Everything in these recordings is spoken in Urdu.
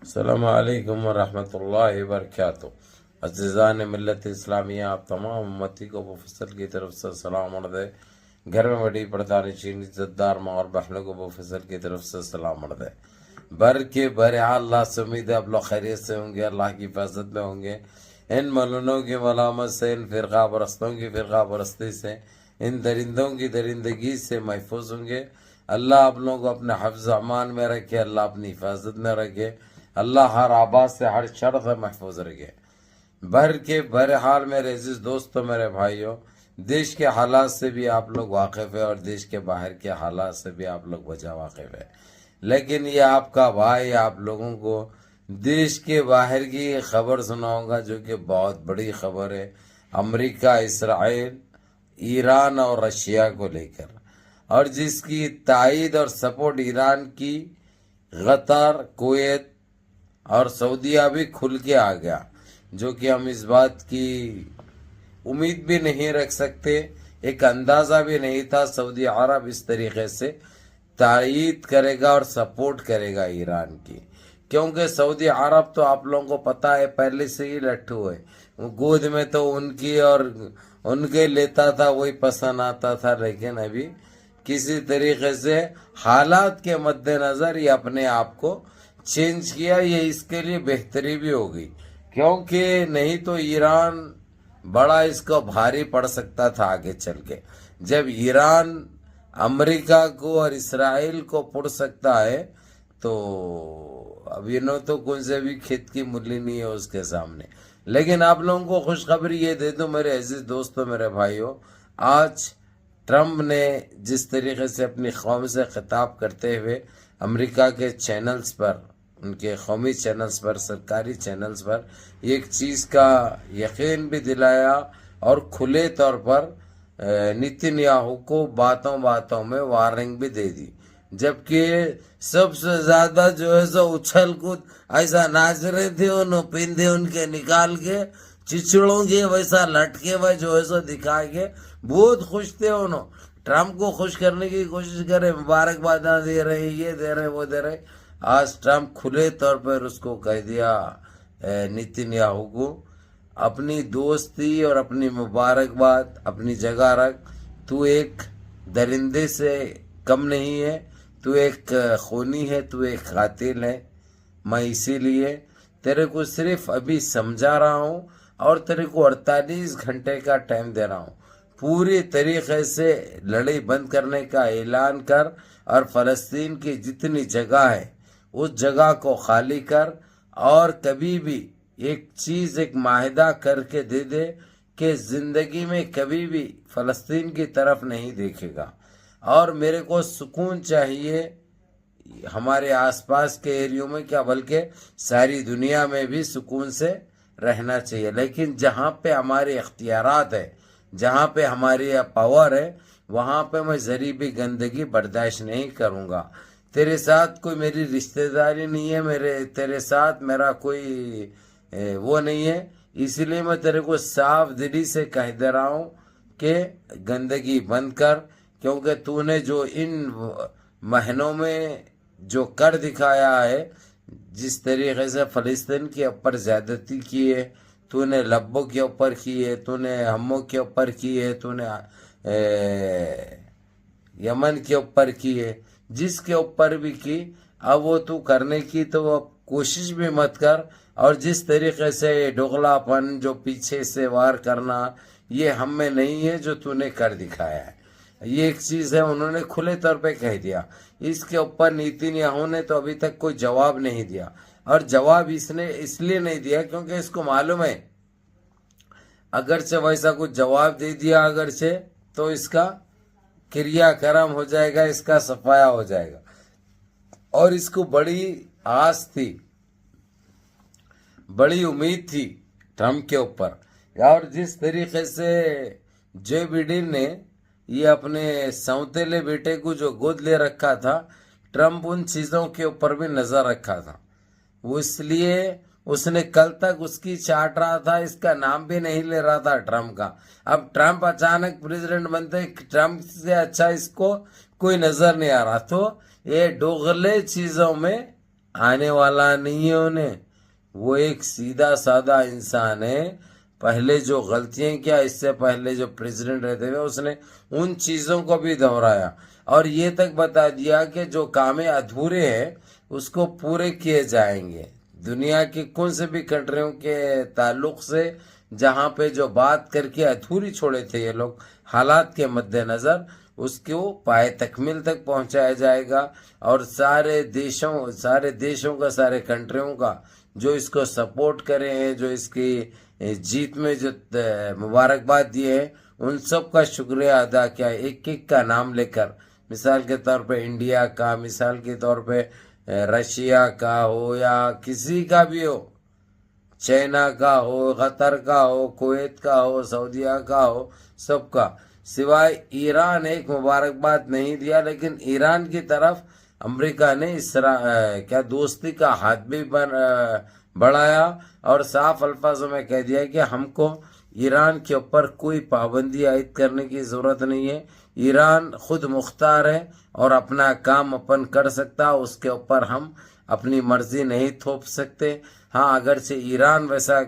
السلام علیکم ورحمۃ اللہ وبرکاتہ۔ عزیزان ملت اسلامیہ، آپ تمام امتی کو بفصل کی طرف سے سلام عرض ہے۔ گھر میں بڑی پردانی چین عزت دار ماں اور بہنوں کو بفصل کی طرف سے سلام عرض ہے۔ بر کے بہرحال اللہ سے امید ہے آپ لوگ خیریت سے ہوں گے، اللہ کی حفاظت میں ہوں گے، ان ملونوں کی ملامت سے، ان فرقہ پرستوں کی فرقہ پرستی سے، ان درندوں کی درندگی سے محفوظ ہوں گے۔ اللہ آپ لوگوں کو اپنے حفظ امان میں رکھے، اللہ اپنی حفاظت میں رکھے، اللہ ہر آباد سے ہر شر سے محفوظ رکھے۔ بہرحال میرے عزیز دوستوں، میرے بھائیوں، دیش کے حالات سے بھی آپ لوگ واقف ہیں اور دیش کے باہر کے حالات سے بھی آپ لوگ بجا واقف ہیں، لیکن یہ آپ کا بھائی آپ لوگوں کو دیش کے باہر کی خبر سناؤں گا جو کہ بہت بڑی خبر ہے، امریکہ، اسرائیل، ایران اور رشیا کو لے کر، اور جس کی تائید اور سپورٹ ایران کی قطر، کویت اور سعودیہ بھی کھل کے آ گیا، جو کہ ہم اس بات کی امید بھی نہیں رکھ سکتے، ایک اندازہ بھی نہیں تھا سعودی عرب اس طریقے سے تائید کرے گا اور سپورٹ کرے گا ایران کی، کیونکہ سعودی عرب تو آپ لوگوں کو پتا ہے پہلے سے ہی لٹھو ہے، گود میں تو ان کی اور ان کے لیتا تھا وہی پسند آتا تھا، لیکن ابھی کسی طریقے سے حالات کے مد نظر یہ اپنے آپ کو چینج کیا، یہ اس کے لیے بہتری بھی ہوگی، کیونکہ نہیں تو ایران بڑا اس کو بھاری پڑ سکتا تھا آگے چل کے، جب ایران امریکہ کو اور اسرائیل کو پڑ سکتا ہے تو اب انہوں تو کون سے بھی کھیت کی ملی نہیں ہے اس کے سامنے۔ لیکن آپ لوگوں کو خوشخبری یہ دے دوں میرے عزیز دوستوں، میرے بھائیوں، آج ٹرمپ نے جس طریقے سے اپنی قوم سے خطاب کرتے ہوئے امریکہ کے چینلز پر، ان کے قومی چینلز پر، سرکاری چینلز پر ایک چیز کا یقین بھی دلایا اور کھلے طور پر نیتن یاہو کو باتوں باتوں میں وارننگ بھی دے دی، جبکہ سب سے زیادہ جو ہے سو اچھل کود ایسا ناچ رہے تھے، انہوں پیندے ان کے نکال کے چچڑوں کے ویسا لٹکے ہوئے جو ہے سو دکھا کے بہت خوش تھے، انہوں ٹرمپ کو خوش کرنے کی کوشش کرے، مبارکباداں دے رہے، یہ دے رہے، وہ دے رہے۔ آج ٹرمپ کھلے طور پر اس کو کہہ دیا نیتن یاہو کو، اپنی دوستی اور اپنی مبارکباد اپنی جگہ رکھ، تو ایک درندے سے کم نہیں ہے، تو ایک خونی ہے، تو ایک قاتل ہے، میں اسی لیے تیرے کو صرف ابھی سمجھا رہا ہوں اور تیرے کو 48 گھنٹے کا ٹائم دے رہا ہوں، پوری طریقے سے لڑائی بند کرنے کا اعلان کر اور فلسطین کی جتنی جگہ ہے اس جگہ کو خالی کر، اور کبھی بھی ایک چیز، ایک معاہدہ کر کے دے دے کہ زندگی میں کبھی بھی فلسطین کی طرف نہیں دیکھے گا، اور میرے کو سکون چاہیے ہمارے آس پاس کے ایریوں میں، کیا بلکہ ساری دنیا میں بھی سکون سے رہنا چاہیے، لیکن جہاں پہ ہمارے اختیارات ہے، جہاں پہ ہماری پاور ہے، وہاں پہ میں ذری بھی گندگی برداشت نہیں کروں گا۔ تیرے ساتھ کوئی میری رشتہ داری نہیں ہے، تیرے ساتھ میرا کوئی وہ نہیں ہے، اسی لیے میں تیرے کو صاف دلی سے کہہ دے رہا ہوں کہ گندگی بند کر، کیونکہ تو نے جو ان مہینوں میں جو کر دکھایا ہے، جس طریقے سے فلسطین کے اوپر زیادتی کی ہے، تو نے لبوں کے اوپر کی ہے، تو نے ہموں کے اوپر کی ہے، تو نے یمن کے اوپر کی ہے، جس کے اوپر بھی کی، اب وہ تو کرنے کی تو کوشش بھی مت کر، اور جس طریقے سے ڈغلا پن جو پیچھے سے وار کرنا، یہ ہم میں نہیں ہے جو تو نے کر دکھایا ہے، یہ ایک چیز ہے، انہوں نے کھلے طور پہ کہہ دیا۔ اس کے اوپر نیتن یاہو نے تو ابھی تک کوئی جواب نہیں دیا، اور جواب اس نے اس لیے نہیں دیا کیونکہ اس کو معلوم ہے اگرچہ ویسا کچھ جواب دے دیا اگرچہ تو اس کا کریا کرم ہو جائے گا، اس کا صفایا ہو جائے گا، اور اس کو بڑی آس تھی، بڑی امید تھی ٹرمپ کے اوپر، اور جس طریقے سے جو بائیڈن نے یہ اپنے سوتیلے بیٹے کو جو گود لے رکھا تھا، ٹرمپ ان چیزوں کے اوپر بھی نظر رکھا تھا، وہ اس لیے اس نے کل تک اس کی چاٹ رہا تھا، اس کا نام بھی نہیں لے رہا تھا ٹرمپ کا، اب ٹرمپ اچانک پریزیڈنٹ بنتے، ٹرمپ سے اچھا اس کو کوئی نظر نہیں آ رہا، تو یہ ڈوغلے چیزوں میں آنے والا نہیں ہے انہیں، وہ ایک سیدھا سادہ انسان ہے. پہلے جو غلطیاں کیا، اس سے پہلے جو پریزیڈنٹ رہتے ہوئے اس نے ان چیزوں کو بھی دہرایا اور یہ تک بتا دیا کہ جو کام ادھورے ہیں اس کو پورے کیے جائیں گے. دنیا کی کون سے بھی کنٹریوں کے تعلق سے جہاں پہ جو بات کر کے ادھوری چھوڑے تھے یہ لوگ حالات کے مد نظر، اس کو پائے تکمیل تک پہنچایا جائے گا. اور سارے دیشوں کا، سارے کنٹریوں کا جو اس کو سپورٹ کرے ہیں، جو اس کی جیت میں جو مبارکباد دیے ہیں، ان سب کا شکریہ ادا کیا. ایک ایک کا نام لے کر، مثال کے طور پہ انڈیا کا، مثال کے طور پہ رشیا کا ہو یا کسی کا بھی ہو، چائنا کا ہو، قطر کا ہو، کویت کا ہو، سعودیہ کا ہو، سب کا. سوائے ایران ایک مبارکباد نہیں دیا، لیکن ایران کی طرف امریکہ نے کیا دوستی کا ہاتھ بھی بڑھایا اور صاف الفاظوں میں کہہ دیا کہ ہم کو ایران کے اوپر کوئی پابندی عائد کرنے کی ضرورت نہیں ہے. ایران خود مختار ہے اور اپنا کام اپن کر سکتا، اس کے اوپر ہم اپنی مرضی نہیں تھوپ سکتے. ہاں، اگرچہ ایران ویسا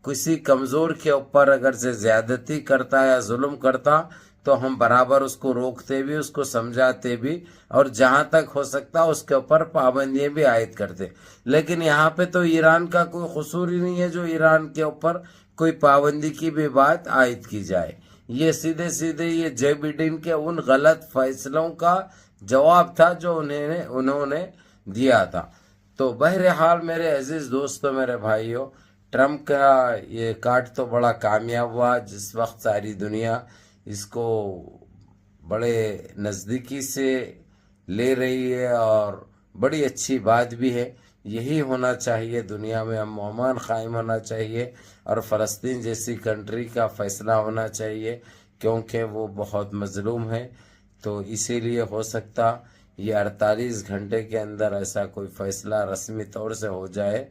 کسی کمزور کے اوپر اگرچہ زیادتی کرتا یا ظلم کرتا تو ہم برابر اس کو روکتے بھی، اس کو سمجھاتے بھی اور جہاں تک ہو سکتا اس کے اوپر پابندیاں بھی عائد کرتے. لیکن یہاں پہ تو ایران کا کوئی قصور ہی نہیں ہے جو ایران کے اوپر کوئی پابندی کی بھی بات عائد کی جائے. یہ سیدھے یہ جے بائیڈن کے ان غلط فیصلوں کا جواب تھا جو انہوں نے دیا تھا. تو بہرحال میرے عزیز دوستو، میرے بھائیوں، ٹرمپ کا یہ کارڈ تو بڑا کامیاب ہوا. جس وقت ساری دنیا اس کو بڑے نزدیکی سے لے رہی ہے اور بڑی اچھی بات بھی ہے. یہی ہونا چاہیے، دنیا میں امن قائم ہونا چاہیے اور فلسطین جیسی کنٹری کا فیصلہ ہونا چاہیے، کیونکہ وہ بہت مظلوم ہے. تو اسی لیے ہو سکتا یہ 48 گھنٹے کے اندر ایسا کوئی فیصلہ رسمی طور سے ہو جائے،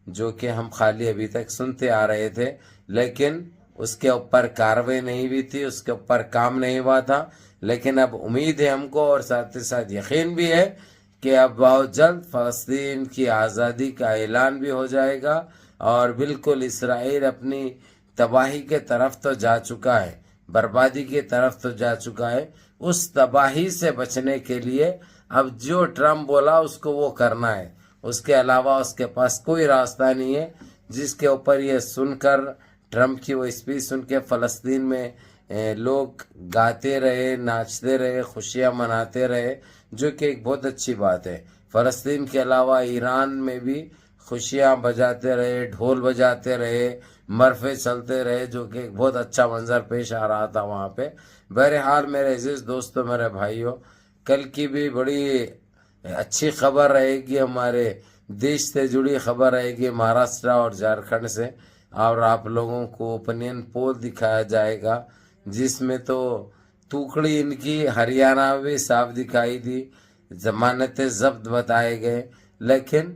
جو کہ ہم خالی ابھی تک سنتے آ رہے تھے لیکن اس کے اوپر کاروائی نہیں ہوئی تھی، اس کے اوپر کام نہیں ہوا تھا. لیکن اب امید ہے ہم کو اور ساتھ ساتھ یقین بھی ہے کہ اب بہت جلد فلسطین کی آزادی کا اعلان بھی ہو جائے گا. اور بالکل اسرائیل اپنی تباہی کے طرف تو جا چکا ہے، بربادی کی طرف تو جا چکا ہے. اس تباہی سے بچنے کے لیے اب جو ٹرمپ بولا اس کو وہ کرنا ہے، اس کے علاوہ اس کے پاس کوئی راستہ نہیں ہے. جس کے اوپر یہ سن کر ٹرمپ کی وہ اسپیچ سن کے فلسطین میں لوگ گاتے رہے، ناچتے رہے، خوشیاں مناتے رہے، جو کہ ایک بہت اچھی بات ہے. فلسطین کے علاوہ ایران میں بھی خوشیاں بجاتے رہے، ڈھول بجاتے رہے، مرفے چلتے رہے، جو کہ ایک بہت اچھا منظر پیش آ رہا تھا وہاں پہ. بہرحال میرے عزیز دوستو، میرے بھائیوں، کل کی بھی بڑی اچھی خبر رہے گی، ہمارے دیش سے جڑی خبر رہے گی مہاراشٹر اور جھارکھنڈ سے. اور آپ لوگوں کو اوپینین پول دکھایا جائے گا جس میں تو ٹوکڑی ان کی ہریانہ میں بھی صاف دکھائی دی، ضمانتیں ضبط بتائے گئے. لیکن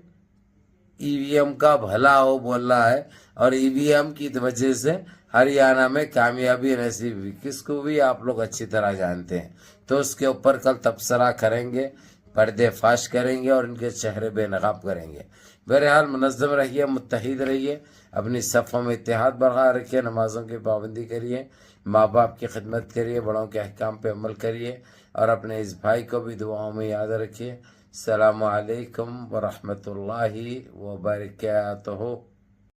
ای وی ایم کا بھلا ہو بول رہا ہے اور ای وی ایم کی وجہ سے ہریانہ میں کامیابی نصیب ہوئی، کس کو بھی آپ لوگ اچھی طرح جانتے ہیں. تو اس کے اوپر کل تبصرہ کریں گے، پردے فاش کریں گے اور ان کے چہرے بے نقاب کریں گے. بہرحال منظم رہیے، متحد رہیے، اپنی صفوں میں اتحاد برقرار رکھیے، نمازوں کی پابندی کریے، ماں باپ کی خدمت کریے، بڑوں کے احکام پہ عمل کریے اور اپنے اس بھائی کو بھی دعاؤں میں یاد رکھیے. السلام علیکم ورحمۃ اللہ وبرکاتہ.